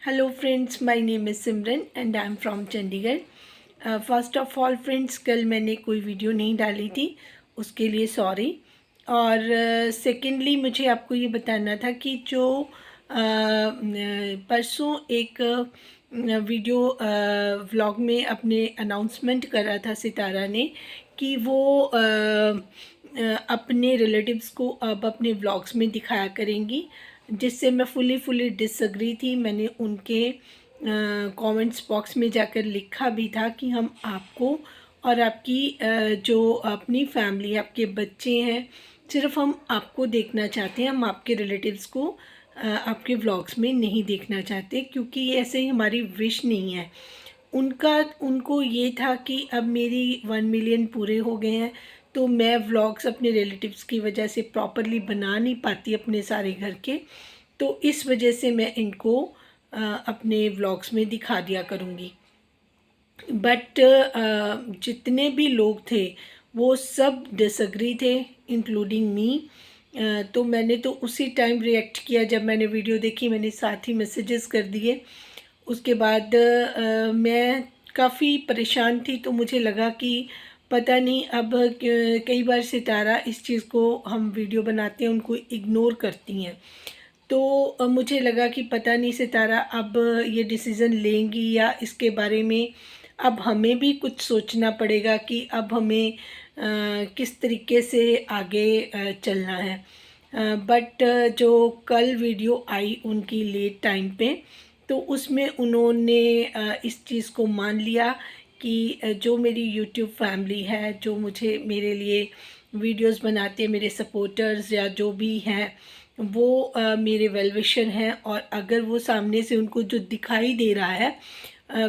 Hello friends, my name is Simran and I am from Chandigarh. First of all friends, कल मैंने कोई video नहीं डाली थी, उसके लिए सॉरी। और सेकेंडली मुझे आपको ये बताना था कि जो परसों एक वीडियो व्लॉग में अपने अनाउंसमेंट करा था सितारा ने कि वो अपने रिलेटिव्स को अब अपने व्लॉग्स में दिखाया करेंगी, जिससे मैं फुली डिसएग्री थी। मैंने उनके कमेंट्स बॉक्स में जाकर लिखा भी था कि हम आपको और आपकी जो अपनी फैमिली, आपके बच्चे हैं, सिर्फ हम आपको देखना चाहते हैं। हम आपके रिलेटिव्स को आपके व्लॉग्स में नहीं देखना चाहते, क्योंकि ये ऐसे ही हमारी विश नहीं है। उनको ये था कि अब मेरी 1 मिलियन पूरे हो गए हैं, तो मैं व्लॉग्स अपने रिलेटिव्स की वजह से प्रॉपरली बना नहीं पाती अपने सारे घर के, तो इस वजह से मैं इनको अपने व्लॉग्स में दिखा दिया करूँगी। बट जितने भी लोग थे वो सब डिसएग्री थे, इंक्लूडिंग मी। तो मैंने तो उसी टाइम रिएक्ट किया जब मैंने वीडियो देखी, मैंने साथ ही मैसेजेस कर दिए। उसके बाद मैं काफ़ी परेशान थी, तो मुझे लगा कि पता नहीं अब कई बार सितारा इस चीज़ को, हम वीडियो बनाते हैं उनको इग्नोर करती हैं, तो मुझे लगा कि पता नहीं सितारा अब ये डिसीज़न लेंगी या इसके बारे में अब हमें भी कुछ सोचना पड़ेगा कि अब हमें किस तरीके से आगे चलना है। बट जो कल वीडियो आई उनकी लेट टाइम पे, तो उसमें उन्होंने इस चीज़ को मान लिया कि जो मेरी यूट्यूब फैमिली है, जो मुझे मेरे लिए वीडियोस बनाते हैं, मेरे सपोर्टर्स या जो भी हैं, वो मेरे वेल विशर हैं। और अगर वो सामने से उनको जो दिखाई दे रहा है,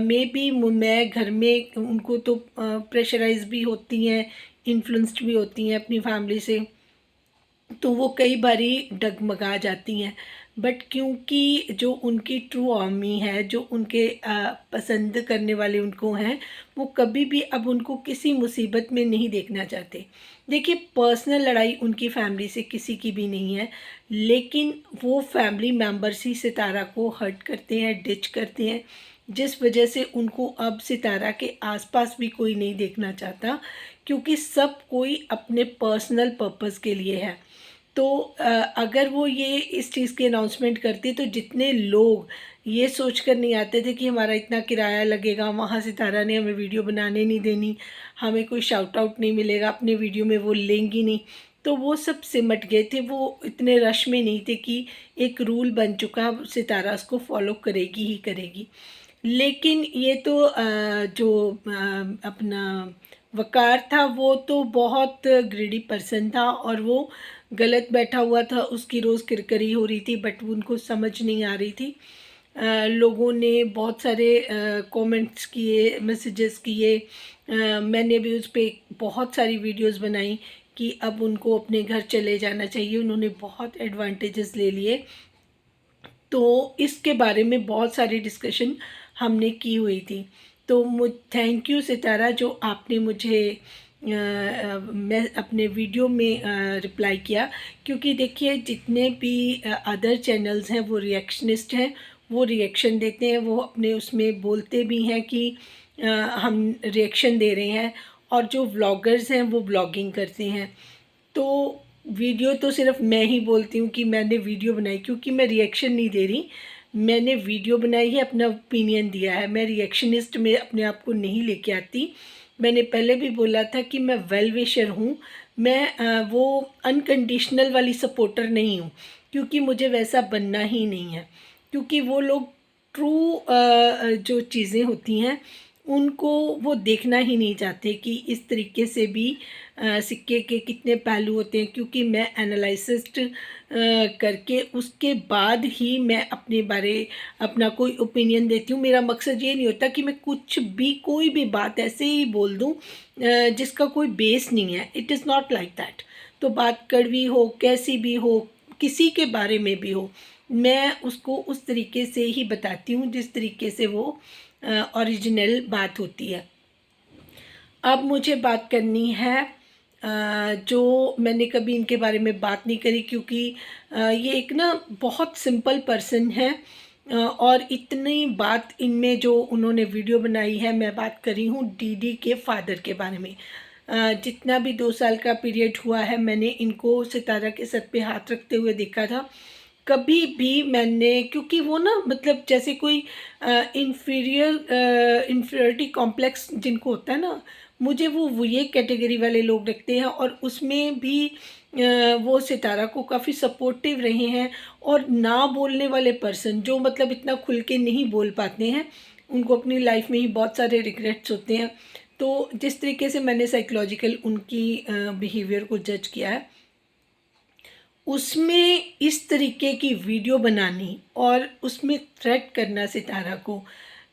मे बी मैं घर में उनको तो प्रेशराइज भी होती हैं, इन्फ्लुएंस्ड भी होती हैं अपनी फैमिली से, तो वो कई बारी डगमगा जाती हैं। बट क्योंकि जो उनकी ट्रू आर्मी है, जो उनके पसंद करने वाले उनको हैं, वो कभी भी अब उनको किसी मुसीबत में नहीं देखना चाहते। देखिए, पर्सनल लड़ाई उनकी फैमिली से किसी की भी नहीं है, लेकिन वो फैमिली मेम्बर्स ही सितारा को हर्ट करते हैं, डिच करते हैं, जिस वजह से उनको अब सितारा के आसपास भी कोई नहीं देखना चाहता, क्योंकि सब कोई अपने पर्सनल पर्पस के लिए है। तो अगर वो ये इस चीज़ की अनाउंसमेंट करती, तो जितने लोग ये सोच कर नहीं आते थे कि हमारा इतना किराया लगेगा, वहाँ सितारा ने हमें वीडियो बनाने नहीं देनी, हमें कोई शाउट आउट नहीं मिलेगा, अपने वीडियो में वो लेंगी नहीं, तो वो सब सिमट गए थे। वो इतने रश में नहीं थे कि एक रूल बन चुका, सितारा उसको फॉलो करेगी ही करेगी। लेकिन ये तो जो अपना वकार था, वो तो बहुत ग्रीडी पर्सन था और वो गलत बैठा हुआ था, उसकी रोज़ किरकिरी हो रही थी, बट उनको समझ नहीं आ रही थी। लोगों ने बहुत सारे कमेंट्स किए, मैसेजेस किए, मैंने भी उस पर बहुत सारी वीडियोस बनाई कि अब उनको अपने घर चले जाना चाहिए, उन्होंने बहुत एडवांटेजेस ले लिए। तो इसके बारे में बहुत सारी डिस्कशन हमने की हुई थी। तो थैंक यू सितारा, जो आपने मुझे मैं अपने वीडियो में रिप्लाई किया, क्योंकि देखिए जितने भी अदर चैनल्स हैं वो रिएक्शनिस्ट हैं, वो रिएक्शन देते हैं, वो अपने उसमें बोलते भी हैं कि हम रिएक्शन दे रहे हैं, और जो व्लॉगर्स हैं वो ब्लॉगिंग करते हैं। तो वीडियो तो सिर्फ मैं ही बोलती हूँ कि मैंने वीडियो बनाई, क्योंकि मैं रिएक्शन नहीं दे रही, मैंने वीडियो बनाई है, अपना ओपिनियन दिया है। मैं रिएक्शनिस्ट में अपने आप को नहीं लेके आती। मैंने पहले भी बोला था कि मैं वेल विशर हूँ, मैं वो अनकंडीशनल वाली सपोर्टर नहीं हूँ, क्योंकि मुझे वैसा बनना ही नहीं है। क्योंकि वो लोग ट्रू जो चीज़ें होती हैं उनको वो देखना ही नहीं चाहते कि इस तरीके से भी सिक्के के कितने पहलू होते हैं। क्योंकि मैं एनालिसिस्ट करके उसके बाद ही मैं अपने बारे अपना कोई ओपिनियन देती हूँ। मेरा मकसद ये नहीं होता कि मैं कुछ भी, कोई भी बात ऐसे ही बोल दूँ जिसका कोई बेस नहीं है। It is not like that. तो बात कड़वी हो, कैसी भी हो, किसी के बारे में भी हो, मैं उसको उस तरीके से ही बताती हूँ जिस तरीके से वो ओरिजिनल बात होती है। अब मुझे बात करनी है जो मैंने कभी इनके बारे में बात नहीं करी, क्योंकि ये एक ना बहुत सिंपल पर्सन है। और इतनी बात इनमें जो उन्होंने वीडियो बनाई है, मैं बात कर रही हूँ डीडी के फादर के बारे में। जितना भी 2 साल का पीरियड हुआ है, मैंने इनको सितारा के सर पे हाथ रखते हुए देखा था। कभी भी मैंने, क्योंकि वो ना मतलब जैसे कोई इन्फीरियरिटी कॉम्प्लेक्स जिनको होता है ना, मुझे वो ये कैटेगरी वाले लोग लगते हैं। और उसमें भी वो सितारा को काफ़ी सपोर्टिव रहे हैं। और ना बोलने वाले पर्सन जो मतलब इतना खुल के नहीं बोल पाते हैं, उनको अपनी लाइफ में ही बहुत सारे रिग्रेट्स होते हैं। तो जिस तरीके से मैंने साइकोलॉजिकल उनकी बिहेवियर को जज किया है, उसमें इस तरीके की वीडियो बनानी और उसमें थ्रेट करना सितारा को,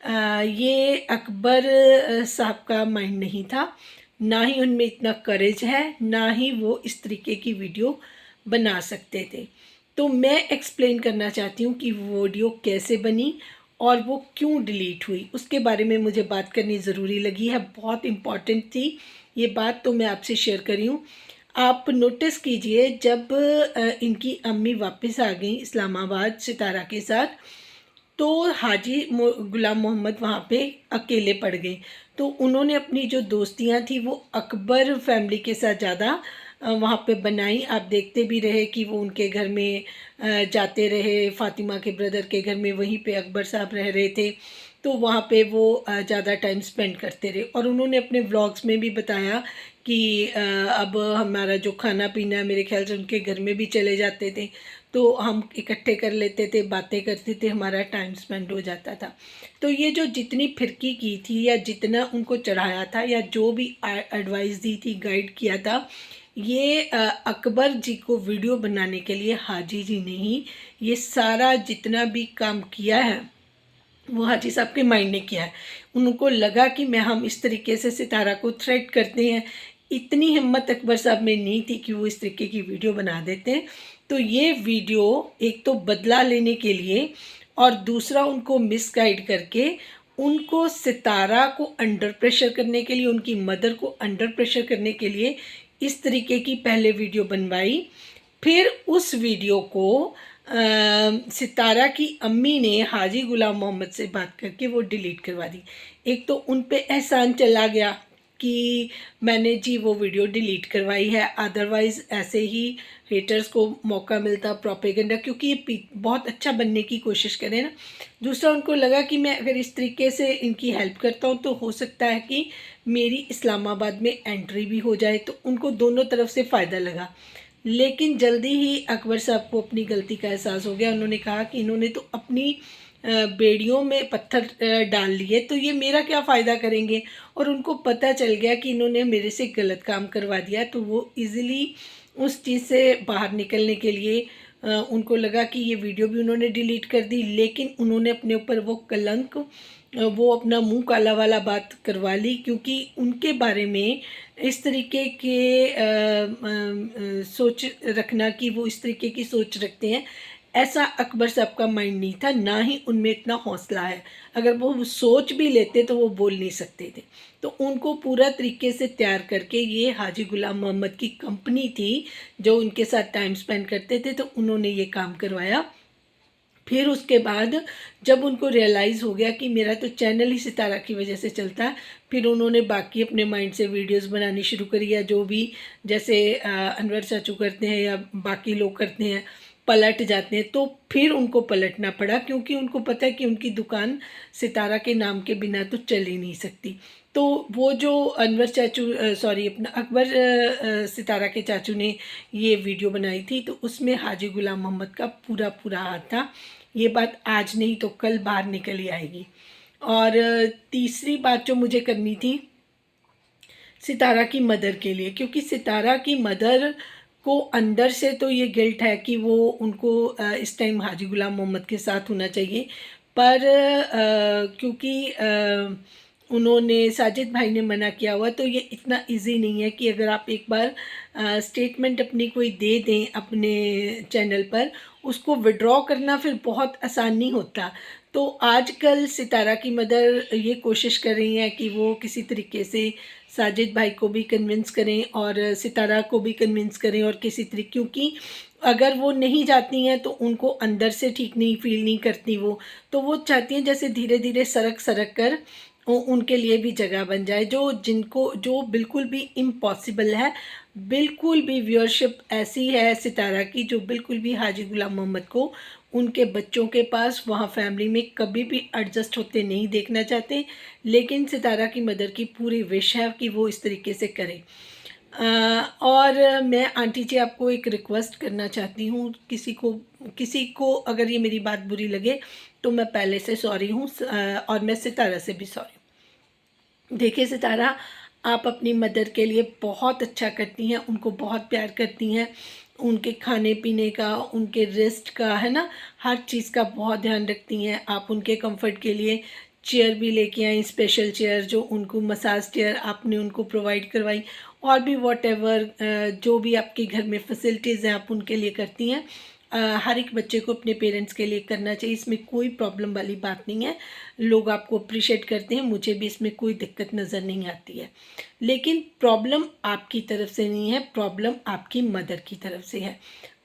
ये अकबर साहब का माइंड नहीं था। ना ही उनमें इतना करेज है, ना ही वो इस तरीके की वीडियो बना सकते थे। तो मैं एक्सप्लेन करना चाहती हूँ कि वो वीडियो कैसे बनी और वो क्यों डिलीट हुई, उसके बारे में मुझे बात करनी ज़रूरी लगी है। बहुत इम्पॉर्टेंट थी ये बात, तो मैं आपसे शेयर कर रही हूँ। आप नोटिस कीजिए, जब इनकी अम्मी वापस आ गई इस्लामाबाद सितारा के साथ, तो हाजी गुलाम मोहम्मद वहाँ पे अकेले पड़ गए। तो उन्होंने अपनी जो दोस्तियाँ थी वो अकबर फैमिली के साथ ज़्यादा वहाँ पे बनाई। आप देखते भी रहे कि वो उनके घर में जाते रहे, फ़ातिमा के ब्रदर के घर में, वहीं पे अकबर साहब रह रहे थे। तो वहाँ पे वो ज़्यादा टाइम स्पेंड करते रहे। और उन्होंने अपने व्लॉग्स में भी बताया कि अब हमारा जो खाना पीना है, मेरे ख्याल से उनके घर में भी चले जाते थे, तो हम इकट्ठे कर लेते थे, बातें करते थे, हमारा टाइम स्पेंड हो जाता था। तो ये जो जितनी फिरकी की थी या जितना उनको चढ़ाया था या जो भी एडवाइस दी थी, गाइड किया था, ये अकबर जी को वीडियो बनाने के लिए हाजी जी ने ही ये सारा जितना भी काम किया है, वो हाजी साहब के माइंड ने किया है। उनको लगा कि मैं हम इस तरीके से सितारा को थ्रेट करते हैं, इतनी हिम्मत अकबर साहब में नहीं थी कि वो इस तरीके की वीडियो बना देते हैं। तो ये वीडियो एक तो बदला लेने के लिए और दूसरा उनको मिसगाइड करके, उनको सितारा को अंडर प्रेशर करने के लिए, उनकी मदर को अंडर प्रेशर करने के लिए इस तरीके की पहले वीडियो बनवाई। फिर उस वीडियो को सितारा की अम्मी ने हाजी गुलाम मोहम्मद से बात करके वो डिलीट करवा दी। एक तो उन पे एहसान चला गया कि मैंने जी वो वीडियो डिलीट करवाई है, अदरवाइज़ ऐसे ही हेटर्स को मौका मिलता प्रोपेगेंडा, क्योंकि ये बहुत अच्छा बनने की कोशिश करें ना। दूसरा, उनको लगा कि मैं अगर इस तरीके से इनकी हेल्प करता हूँ तो हो सकता है कि मेरी इस्लामाबाद में एंट्री भी हो जाए, तो उनको दोनों तरफ से फ़ायदा लगा। लेकिन जल्दी ही अकबर साहब को अपनी गलती का एहसास हो गया। उन्होंने कहा कि इन्होंने तो अपनी बेड़ियों में पत्थर डाल लिए, तो ये मेरा क्या फ़ायदा करेंगे। और उनको पता चल गया कि इन्होंने मेरे से गलत काम करवा दिया, तो वो इजीली उस चीज़ से बाहर निकलने के लिए उनको लगा कि ये वीडियो भी उन्होंने डिलीट कर दी, लेकिन उन्होंने अपने ऊपर वो कलंक, वो अपना मुंह काला वाला बात करवा ली, क्योंकि उनके बारे में इस तरीके के सोच रखना कि वो इस तरीके की सोच रखते हैं, ऐसा अकबर साहब का माइंड नहीं था, ना ही उनमें इतना हौसला है। अगर वो सोच भी लेते तो वो बोल नहीं सकते थे। तो उनको पूरा तरीके से तैयार करके, ये हाजी गुलाम मोहम्मद की कंपनी थी जो उनके साथ टाइम स्पेंड करते थे, तो उन्होंने ये काम करवाया। फिर उसके बाद जब उनको रियलाइज़ हो गया कि मेरा तो चैनल ही सितारा की वजह से चलता है, फिर उन्होंने बाकी अपने माइंड से वीडियोस बनानी शुरू करी, या जो भी जैसे अनवर चाचू करते हैं या बाकी लोग करते हैं, पलट जाते हैं। तो फिर उनको पलटना पड़ा, क्योंकि उनको पता है कि उनकी दुकान सितारा के नाम के बिना तो चल ही नहीं सकती। तो वो जो अनवर चाचू सॉरी अपना अकबर सितारा के चाचू ने ये वीडियो बनाई थी, तो उसमें हाजी गुलाम मोहम्मद का पूरा पूरा हाथ था। ये बात आज नहीं तो कल बाहर निकल ही आएगी। और तीसरी बात जो मुझे करनी थी सितारा की मदर के लिए, क्योंकि सितारा की मदर को अंदर से तो ये गिल्ट है कि वो उनको इस टाइम हाजी गुलाम मोहम्मद के साथ होना चाहिए, पर क्योंकि उन्होंने साजिद भाई ने मना किया हुआ, तो ये इतना इजी नहीं है कि अगर आप एक बार स्टेटमेंट अपनी कोई दे दें अपने चैनल पर, उसको विड्रॉ करना फिर बहुत आसान नहीं होता। तो आजकल सितारा की मदर ये कोशिश कर रही हैं कि वो किसी तरीके से साजिद भाई को भी कन्विंस करें और सितारा को भी कन्विंस करें, और किसी तरीके, क्योंकि अगर वो नहीं जाती हैं तो उनको अंदर से ठीक नहीं फील नहीं करती तो वो चाहती हैं जैसे धीरे धीरे सरक सरक कर उनके लिए भी जगह बन जाए, जो बिल्कुल भी इम्पॉसिबल है। बिल्कुल भी व्यूअरशिप ऐसी है सितारा की जो बिल्कुल भी हाजी गुलाम मोहम्मद को उनके बच्चों के पास वहाँ फैमिली में कभी भी एडजस्ट होते नहीं देखना चाहते, लेकिन सितारा की मदर की पूरी विश है कि वो इस तरीके से करें। और मैं आंटी जी आपको एक रिक्वेस्ट करना चाहती हूँ, किसी को अगर ये मेरी बात बुरी लगे तो मैं पहले से सॉरी हूँ, और मैं सितारा से भी सॉरी हूँ। देखिए सितारा, आप अपनी मदर के लिए बहुत अच्छा करती हैं, उनको बहुत प्यार करती हैं, उनके खाने पीने का, उनके रेस्ट का, है ना, हर चीज़ का बहुत ध्यान रखती हैं। आप उनके कंफर्ट के लिए चेयर भी लेके आई, स्पेशल चेयर, जो उनको मसाज चेयर आपने उनको प्रोवाइड करवाई, और भी वॉट एवर जो भी आपके घर में फैसिलिटीज़ हैं आप उनके लिए करती हैं। हर एक बच्चे को अपने पेरेंट्स के लिए करना चाहिए, इसमें कोई प्रॉब्लम वाली बात नहीं है। लोग आपको अप्रिशिएट करते हैं, मुझे भी इसमें कोई दिक्कत नज़र नहीं आती है। लेकिन प्रॉब्लम आपकी तरफ से नहीं है, प्रॉब्लम आपकी मदर की तरफ से है।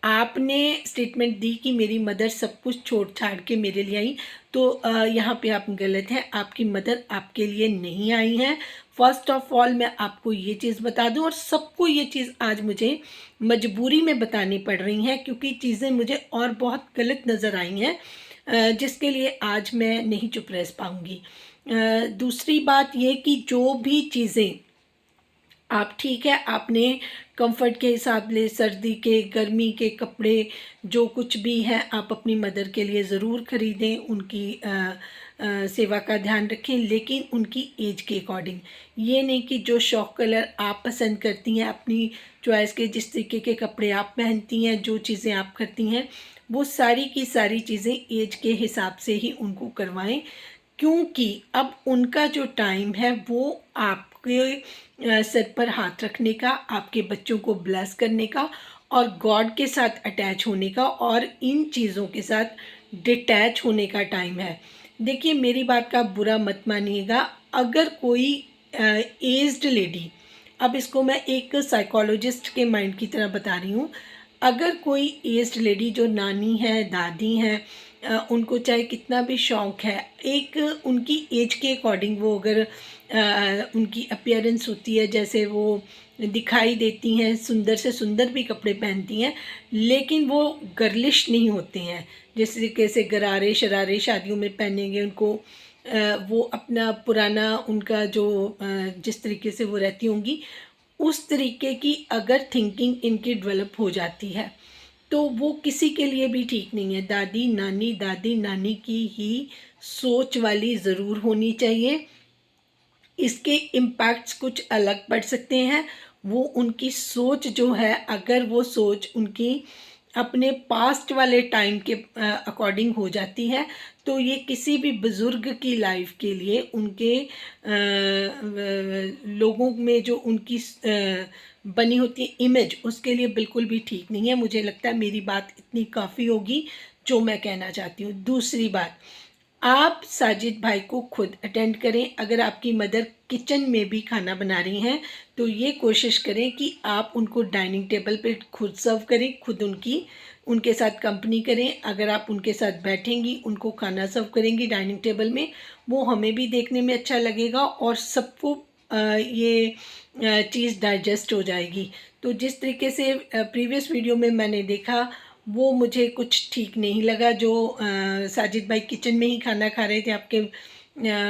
आपने स्टेटमेंट दी कि मेरी मदर सब कुछ छोड़ छाड़ के मेरे लिए आई, तो यहाँ पे आप गलत हैं। आपकी मदर आपके लिए नहीं आई हैं। फर्स्ट ऑफ ऑल मैं आपको ये चीज़ बता दूं, और सबको ये चीज़ आज मुझे मजबूरी में बतानी पड़ रही हैं क्योंकि चीज़ें मुझे और बहुत गलत नज़र आई हैं, जिसके लिए आज मैं नहीं चुप रह पाऊँगी। दूसरी बात ये कि जो भी चीज़ें आप, ठीक है, आपने कंफर्ट के हिसाब से सर्दी के गर्मी के कपड़े जो कुछ भी है आप अपनी मदर के लिए ज़रूर ख़रीदें, उनकी सेवा का ध्यान रखें, लेकिन उनकी एज के अकॉर्डिंग। ये नहीं कि जो शौक कलर आप पसंद करती हैं, अपनी चॉइस के जिस तरीके के कपड़े आप पहनती हैं, जो चीज़ें आप करती हैं, वो सारी की सारी चीज़ें एज के हिसाब से ही उनको करवाएं, क्योंकि अब उनका जो टाइम है वो आपके सर पर हाथ रखने का, आपके बच्चों को ब्लेस करने का, और गॉड के साथ अटैच होने का, और इन चीज़ों के साथ डिटैच होने का टाइम है। देखिए मेरी बात का बुरा मत मानिएगा, अगर कोई एज्ड लेडी, अब इसको मैं एक साइकोलॉजिस्ट के माइंड की तरह बता रही हूँ, अगर कोई एज्ड लेडी जो नानी है, दादी हैं, उनको चाहे कितना भी शौक़ है, एक उनकी एज के अकॉर्डिंग वो अगर उनकी अपीयरेंस होती है, जैसे वो दिखाई देती हैं, सुंदर से सुंदर भी कपड़े पहनती हैं, लेकिन वो गर्लिश नहीं होते हैं, जिस तरीके से गरारे शरारे शादियों में पहनेंगे उनको, वो अपना पुराना उनका जो जिस तरीके से वो रहती होंगी, उस तरीके की अगर थिंकिंग इनकी डेवलप हो जाती है तो वो किसी के लिए भी ठीक नहीं है। दादी नानी की ही सोच वाली ज़रूर होनी चाहिए। इसके इम्पैक्ट्स कुछ अलग पड़ सकते हैं। वो उनकी सोच जो है, अगर वो सोच उनकी अपने पास्ट वाले टाइम के अकॉर्डिंग हो जाती है, तो ये किसी भी बुज़ुर्ग की लाइफ के लिए, उनके लोगों में जो उनकी बनी होती है इमेज, उसके लिए बिल्कुल भी ठीक नहीं है। मुझे लगता है मेरी बात इतनी काफ़ी होगी जो मैं कहना चाहती हूँ। दूसरी बात, आप साजिद भाई को खुद अटेंड करें। अगर आपकी मदर किचन में भी खाना बना रही हैं तो ये कोशिश करें कि आप उनको डाइनिंग टेबल पे खुद सर्व करें, खुद उनके साथ कंपनी करें। अगर आप उनके साथ बैठेंगी, उनको खाना सर्व करेंगी डाइनिंग टेबल में, वो हमें भी देखने में अच्छा लगेगा और सबको ये चीज़ डाइजेस्ट हो जाएगी। तो जिस तरीके से प्रीवियस वीडियो में मैंने देखा, वो मुझे कुछ ठीक नहीं लगा। जो साजिद भाई किचन में ही खाना खा रहे थे, आपके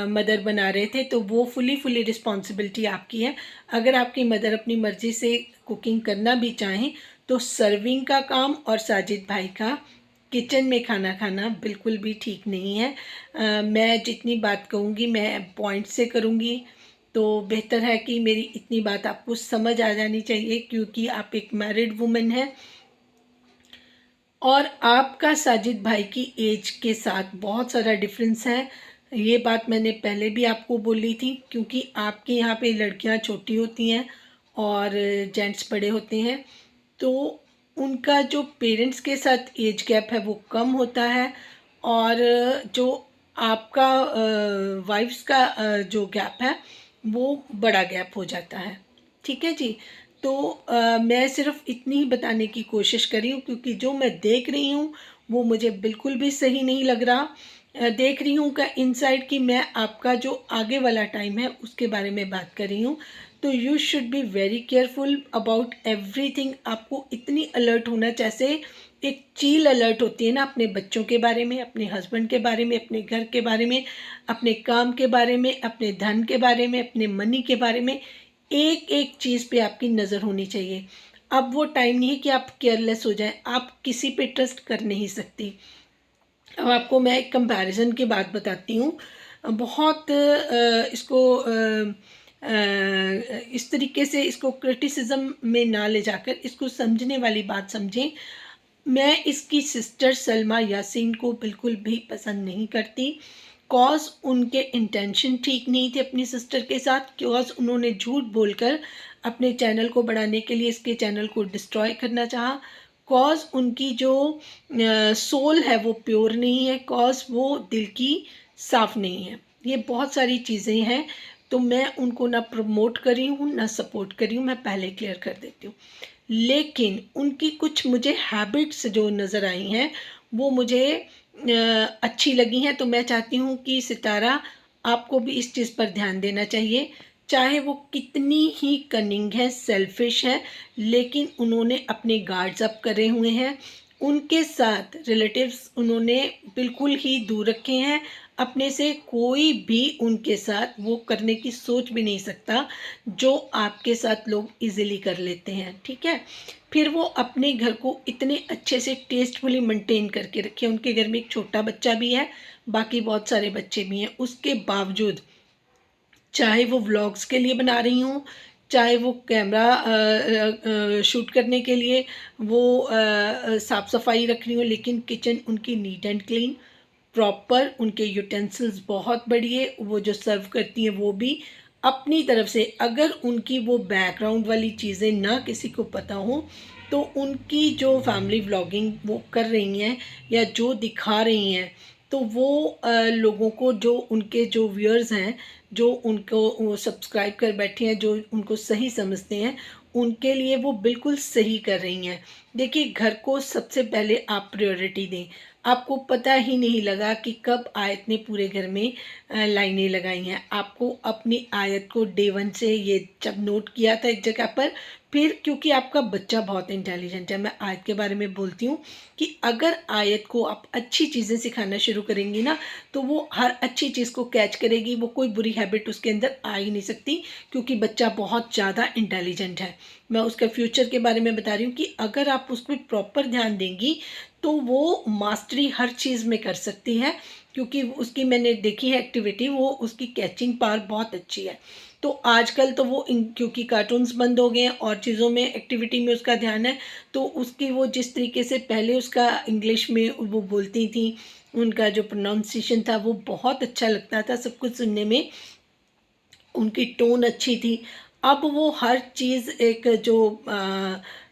मदर बना रहे थे, तो वो फुली रिस्पॉन्सिबिलिटी आपकी है। अगर आपकी मदर अपनी मर्ज़ी से कुकिंग करना भी चाहें तो सर्विंग का काम और साजिद भाई का किचन में खाना खाना बिल्कुल भी ठीक नहीं है। मैं जितनी बात कहूँगी मैं पॉइंट से करूँगी, तो बेहतर है कि मेरी इतनी बात आपको समझ आ जानी चाहिए, क्योंकि आप एक मैरिड वुमन हैं और आपका साजिद भाई की एज के साथ बहुत सारा डिफरेंस है। ये बात मैंने पहले भी आपको बोली थी, क्योंकि आपके यहाँ पे लड़कियाँ छोटी होती हैं और जेंट्स बड़े होते हैं, तो उनका जो पेरेंट्स के साथ एज गैप है वो कम होता है, और जो आपका वाइफ्स का जो गैप है वो बड़ा गैप हो जाता है। ठीक है जी। तो मैं सिर्फ इतनी ही बताने की कोशिश कर रही हूँ, क्योंकि जो मैं देख रही हूँ वो मुझे बिल्कुल भी सही नहीं लग रहा। देख रही हूँ का इनसाइड कि मैं आपका जो आगे वाला टाइम है उसके बारे में बात कर रही हूँ। तो you should be very careful about everything. आपको इतनी अलर्ट होना, जैसे एक चील अलर्ट होती है ना, अपने बच्चों के बारे में, अपने हस्बैंड के बारे में, अपने घर के बारे में, अपने काम के बारे में, अपने धन के बारे में, अपने मनी के बारे में, एक एक चीज़ पे आपकी नज़र होनी चाहिए। अब वो टाइम नहीं है कि आप केयरलेस हो जाएं। आप किसी पे ट्रस्ट कर नहीं सकती। अब आपको मैं एक कंपैरिजन की बात बताती हूँ। बहुत इसको इस तरीके से इसको क्रिटिसिज्म में ना ले जाकर इसको समझने वाली बात समझें। मैं इसकी सिस्टर सलमा यासीन को बिल्कुल भी पसंद नहीं करती। कॉज उनके इंटेंशन ठीक नहीं थे अपनी सिस्टर के साथ। कॉज उन्होंने झूठ बोलकर अपने चैनल को बढ़ाने के लिए इसके चैनल को डिस्ट्रॉय करना चाहा। कॉज उनकी जो सोल है वो प्योर नहीं है। कॉज वो दिल की साफ नहीं है। ये बहुत सारी चीज़ें हैं। तो मैं उनको ना प्रमोट करी हूँ ना सपोर्ट करी हूँ, मैं पहले क्लियर कर देती हूँ। लेकिन उनकी कुछ मुझे हैबिट्स जो नज़र आई हैं वो मुझे अच्छी लगी हैं। तो मैं चाहती हूँ कि सितारा आपको भी इस चीज़ पर ध्यान देना चाहिए। चाहे वो कितनी ही कनिंग है, सेल्फिश है, लेकिन उन्होंने अपने गार्ड्स अप करे हुए हैं। उनके साथ रिलेटिव्स उन्होंने बिल्कुल ही दूर रखे हैं अपने से। कोई भी उनके साथ वो करने की सोच भी नहीं सकता जो आपके साथ लोग इजीली कर लेते हैं, ठीक है। फिर वो अपने घर को इतने अच्छे से टेस्टफुली मेंटेन करके रखे। उनके घर में एक छोटा बच्चा भी है, बाकी बहुत सारे बच्चे भी हैं। उसके बावजूद चाहे वो व्लॉग्स के लिए बना रही हूँ, चाहे वो कैमरा शूट करने के लिए वो साफ़ सफाई रख रही हूँ, लेकिन किचन उनकी नीट एंड क्लीन, प्रॉपर। उनके यूटेंसिल्स बहुत बढ़िया। वो जो सर्व करती हैं वो भी अपनी तरफ से। अगर उनकी वो बैकग्राउंड वाली चीज़ें ना किसी को पता हो, तो उनकी जो फैमिली व्लॉगिंग वो कर रही हैं या जो दिखा रही हैं, तो वो लोगों को, जो उनके जो व्यूअर्स हैं, जो उनको सब्सक्राइब कर बैठे हैं, जो उनको सही समझते हैं, उनके लिए वो बिल्कुल सही कर रही हैं। देखिए, घर को सबसे पहले आप प्रायोरिटी दें। आपको पता ही नहीं लगा कि कब आयत ने पूरे घर में लाइनें लगाई हैं। आपको अपनी आयत को डे वन से ये जब नोट किया था एक जगह पर, फिर क्योंकि आपका बच्चा बहुत इंटेलिजेंट है, मैं आयत के बारे में बोलती हूँ कि अगर आयत को आप अच्छी चीज़ें सिखाना शुरू करेंगी ना, तो वो हर अच्छी चीज़ को कैच करेगी। वो कोई बुरी हैबिट उसके अंदर आ ही नहीं सकती, क्योंकि बच्चा बहुत ज़्यादा इंटेलिजेंट है। मैं उसके फ्यूचर के बारे में बता रही हूँ कि अगर आप उस पर प्रॉपर ध्यान देंगी तो वो मास्टरी हर चीज़ में कर सकती है, क्योंकि उसकी मैंने देखी है एक्टिविटी, वो उसकी कैचिंग पावर बहुत अच्छी है। तो आजकल तो वो क्योंकि कार्टून्स बंद हो गए हैं और चीज़ों में एक्टिविटी में उसका ध्यान है, तो उसकी वो जिस तरीके से पहले उसका इंग्लिश में वो बोलती थी, उनका जो प्रोनाउंसिएशन था वो बहुत अच्छा लगता था सब कुछ सुनने में। उनकी टोन अच्छी थी। अब वो हर चीज़ एक जो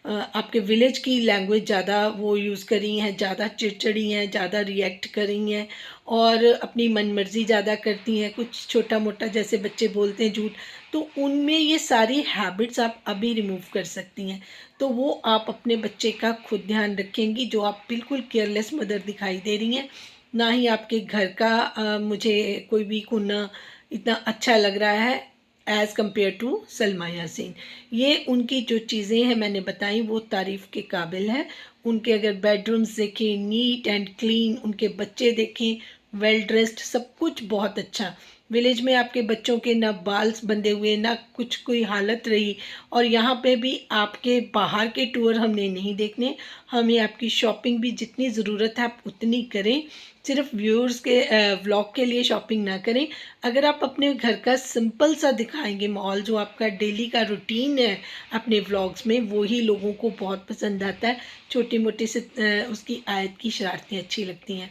आपके विलेज की लैंग्वेज ज़्यादा वो यूज़ कर रही हैं, ज़्यादा चिड़चिड़ी हैं, ज़्यादा रिएक्ट कर रही हैं और अपनी मनमर्जी ज़्यादा करती हैं। कुछ छोटा मोटा जैसे बच्चे बोलते हैं झूठ, तो उनमें ये सारी हैबिट्स आप अभी रिमूव कर सकती हैं। तो वो आप अपने बच्चे का खुद ध्यान रखेंगी, जो आप बिल्कुल केयरलेस मदर दिखाई दे रही हैं। ना ही आपके घर का मुझे कोई भी कोना इतना अच्छा लग रहा है as compare to Salma Yaseen. ये उनकी जो चीज़ें हैं मैंने बताई वो तारीफ़ के काबिल है। उनके अगर बेडरूम्स देखें नीट एंड क्लीन, उनके बच्चे देखें वेल ड्रेस्ड, सब कुछ बहुत अच्छा। विलेज में आपके बच्चों के ना बाल बंधे हुए, ना कुछ कोई हालत रही। और यहाँ पे भी आपके बाहर के टूर हमने नहीं देखने। हमें आपकी शॉपिंग भी जितनी ज़रूरत है आप उतनी करें। सिर्फ व्यूअर्स के व्लॉग के लिए शॉपिंग ना करें। अगर आप अपने घर का सिंपल सा दिखाएंगे माहौल, जो आपका डेली का रूटीन है अपने व्लॉग्स में, वो ही लोगों को बहुत पसंद आता है। छोटी मोटी से उसकी आयत की शरारतें अच्छी लगती हैं।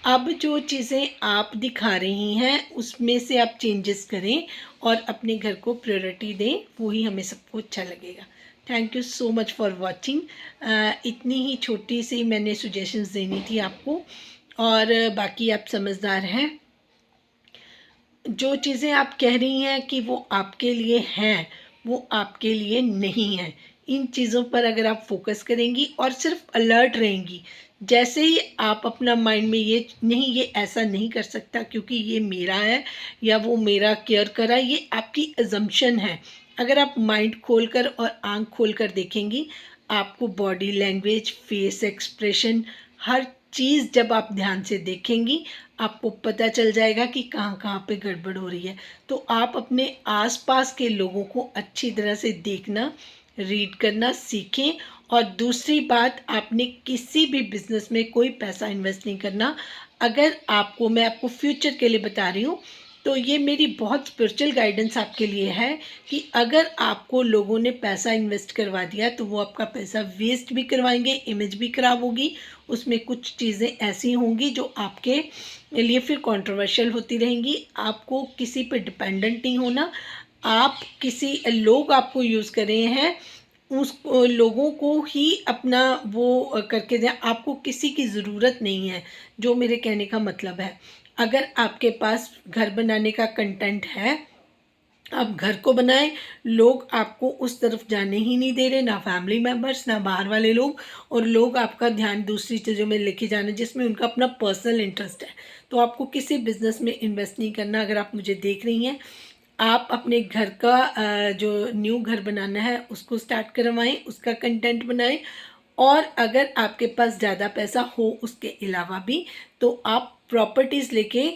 अब जो चीज़ें आप दिखा रही हैं उसमें से आप चेंजेस करें और अपने घर को प्रायोरिटी दें, वही हमें सबको अच्छा लगेगा। Thank you so much for watching. इतनी ही छोटी सी मैंने सुजेशंस देनी थी आपको, और बाकी आप समझदार हैं। जो चीज़ें आप कह रही हैं कि वो आपके लिए हैं, वो आपके लिए नहीं है। इन चीज़ों पर अगर आप फोकस करेंगी और सिर्फ अलर्ट रहेंगी, जैसे ही आप अपना माइंड में ये नहीं, ये ऐसा नहीं कर सकता क्योंकि ये मेरा है या वो मेरा केयर करा, ये आपकी अजम्पशन है। अगर आप माइंड खोलकर और आंख खोलकर देखेंगी, आपको बॉडी लैंग्वेज, फेस एक्सप्रेशन, हर चीज़ जब आप ध्यान से देखेंगी, आपको पता चल जाएगा कि कहाँ कहाँ पे गड़बड़ हो रही है। तो आप अपने आसपास के लोगों को अच्छी तरह से देखना, रीड करना सीखें। और दूसरी बात, आपने किसी भी बिजनेस में कोई पैसा इन्वेस्ट नहीं करना। अगर आपको, मैं आपको फ्यूचर के लिए बता रही हूँ, तो ये मेरी बहुत स्पिरिचुअल गाइडेंस आपके लिए है कि अगर आपको लोगों ने पैसा इन्वेस्ट करवा दिया तो वो आपका पैसा वेस्ट भी करवाएंगे, इमेज भी खराब होगी, उसमें कुछ चीज़ें ऐसी होंगी जो आपके लिए फिर कंट्रोवर्शियल होती रहेंगी। आपको किसी पे डिपेंडेंट नहीं होना। आप किसी लोग आपको यूज़ कर रहे हैं, उस लोगों को ही अपना वो करके दें, आपको किसी की ज़रूरत नहीं है। जो मेरे कहने का मतलब है, अगर आपके पास घर बनाने का कंटेंट है, आप घर को बनाएं। लोग आपको उस तरफ जाने ही नहीं दे रहे, ना फैमिली मेम्बर्स, ना बाहर वाले लोग, और लोग आपका ध्यान दूसरी चीज़ों में लेके जाने जिसमें उनका अपना पर्सनल इंटरेस्ट है। तो आपको किसी बिजनेस में इन्वेस्ट नहीं करना। अगर आप मुझे देख रही हैं, आप अपने घर का जो न्यू घर बनाना है उसको स्टार्ट करवाएं, उसका कंटेंट बनाएं। और अगर आपके पास ज़्यादा पैसा हो उसके अलावा भी, तो आप प्रॉपर्टीज़ लेके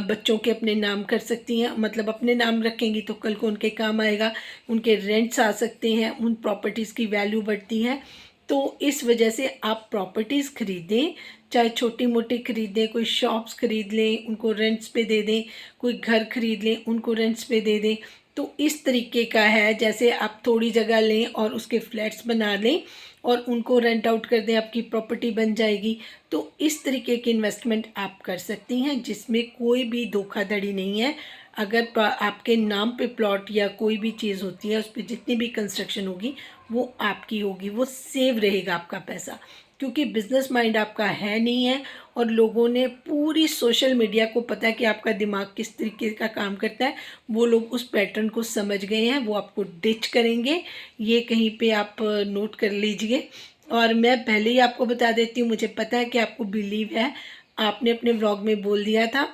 बच्चों के अपने नाम कर सकती हैं। मतलब अपने नाम रखेंगी तो कल को उनके काम आएगा, उनके रेंट्स आ सकते हैं, उन प्रॉपर्टीज़ की वैल्यू बढ़ती है। तो इस वजह से आप प्रॉपर्टीज़ खरीदें, चाहे छोटी मोटी खरीदें, कोई शॉप्स खरीद लें, उनको रेंट्स पे दे दें, कोई घर खरीद लें, उनको रेंट्स पे दे दें। तो इस तरीके का है, जैसे आप थोड़ी जगह लें और उसके फ्लैट्स बना लें और उनको रेंट आउट कर दें, आपकी प्रॉपर्टी बन जाएगी। तो इस तरीके की इन्वेस्टमेंट आप कर सकती हैं जिसमें कोई भी धोखाधड़ी नहीं है। अगर आपके नाम पे प्लॉट या कोई भी चीज़ होती है, उस पर जितनी भी कंस्ट्रक्शन होगी वो आपकी होगी, वो सेव रहेगा आपका पैसा, क्योंकि बिजनेस माइंड आपका है नहीं है। और लोगों ने पूरी सोशल मीडिया को पता है कि आपका दिमाग किस तरीके का काम करता है, वो लोग उस पैटर्न को समझ गए हैं, वो आपको डिच करेंगे। ये कहीं पे आप नोट कर लीजिए। और मैं पहले ही आपको बता देती हूँ, मुझे पता है कि आपको बिलीव है, आपने अपने व्लॉग में बोल दिया था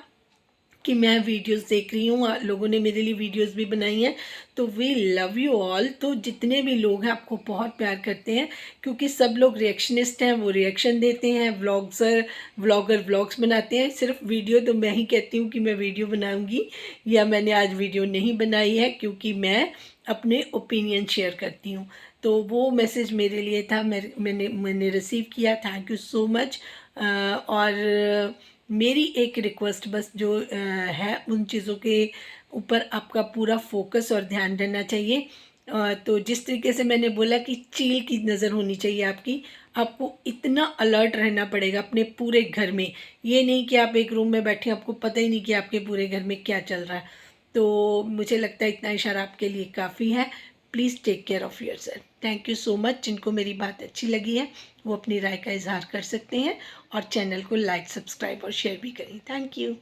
कि मैं वीडियोस देख रही हूँ, लोगों ने मेरे लिए वीडियोस भी बनाई हैं। तो वी लव यू ऑल। तो जितने भी लोग हैं आपको बहुत प्यार करते हैं, क्योंकि सब लोग रिएक्शनिस्ट हैं, वो रिएक्शन देते हैं, व्लॉगर व्लॉग्स बनाते हैं। सिर्फ वीडियो तो मैं ही कहती हूँ कि मैं वीडियो बनाऊँगी, या मैंने आज वीडियो नहीं बनाई है, क्योंकि मैं अपने ओपिनियन शेयर करती हूँ। तो वो मैसेज मेरे लिए था, मैंने रिसीव किया, थैंक यू सो मच। और मेरी एक रिक्वेस्ट बस जो है, उन चीज़ों के ऊपर आपका पूरा फोकस और ध्यान रहना चाहिए। तो जिस तरीके से मैंने बोला कि चील की नज़र होनी चाहिए आपको इतना अलर्ट रहना पड़ेगा अपने पूरे घर में। ये नहीं कि आप एक रूम में बैठे, आपको पता ही नहीं कि आपके पूरे घर में क्या चल रहा है। तो मुझे लगता है इतना इशारा आपके लिए काफ़ी है। Please take care of yourself. Thank you so much. जिनको मेरी बात अच्छी लगी है वो अपनी राय का इजहार कर सकते हैं, और चैनल को लाइक, सब्सक्राइब और शेयर भी करें। Thank you.